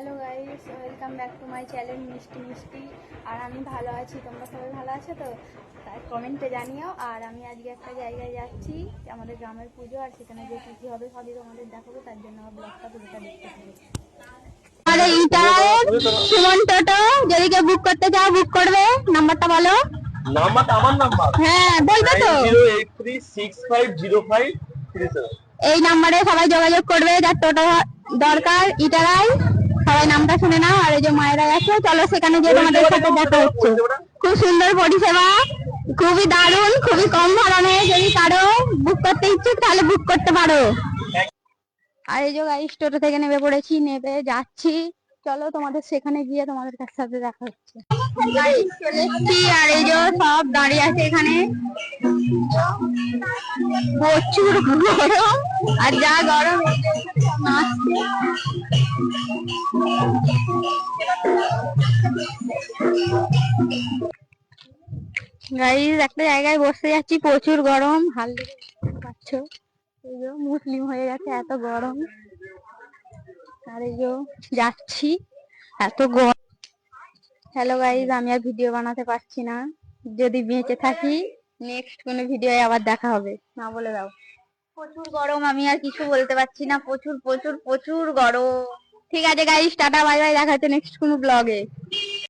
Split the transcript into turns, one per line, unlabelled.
Hello guys, welcome back to my channel মিষ্টি মিষ্টি। আর আমি ভালো আছি, তোমরা সবাই ভালো আছো তো? তাই কমেন্টে জানিও। আর আমি আজকে একটা জায়গায় যাচ্ছি, আমাদের গ্রামের পুজো, আর সেখানে যে কী কী হবে সবই তোমাদের দেখাবো। তার জন্য আমার ব্লগটা পুরোটা দেখতে হবে।
আমাদের ইন্টারের সুমন টোটো, যদি কেউ বুক করতে চাও বুক করবে। নাম্বারটা বলো।
নাম্বারটা আমার নাম্বার
হ্যাঁ, বলবে তো।
9083650537।
এই নাম্বারে সবাই যোগাযোগ করবে, যার টোটো দরকার ইটারাই। সবাই নামটা শুনে নাও। আর এই যে মায়েরা আছে, চলো সেখানে গিয়ে তোমাদের সাথে দেখা হচ্ছে। খুব সুন্দর পরিষেবা, খুবই দারুণ, খুবই কম ভাড়ায়। যদি কারো বুক করতে ইচ্ছুক তাহলে বুক করতে পারো। আর এই যে গাইস, টোটো থেকে নেমে পড়েছি, নেমে যাচ্ছি। চলো তোমাদের সেখানে গিয়ে তোমাদের সাথে দেখা হচ্ছে। গাইস চলে এসেছি, আর এই যে সব দাঁড়িয়ে আছে এখানে। প্রচুর গরম, আর যা গরম এই যে সব নাচছে। গাইস একটা জায়গায় বসে যাচ্ছি, প্রচুর গরম, হাল লেগে পাচ্ছ। এই যে মুসলিম হয়ে গেছে, এত গরম। আর এই যে যাচ্ছি, এত গরম। হ্যালো গাইজ, আমি আর ভিডিও বানাতে পারছি না। যদি বেঁচে থাকি নেক্সট কোনো ভিডিও আবার দেখা হবে। না বলে দাও। প্রচুর গরম, আমি আর কিছু বলতে পারছি না। প্রচুর প্রচুর প্রচুর গরম। ঠিক আছে গাইজ, টাটা বাই বাই, দেখা হচ্ছে নেক্সট কোনো ব্লগে।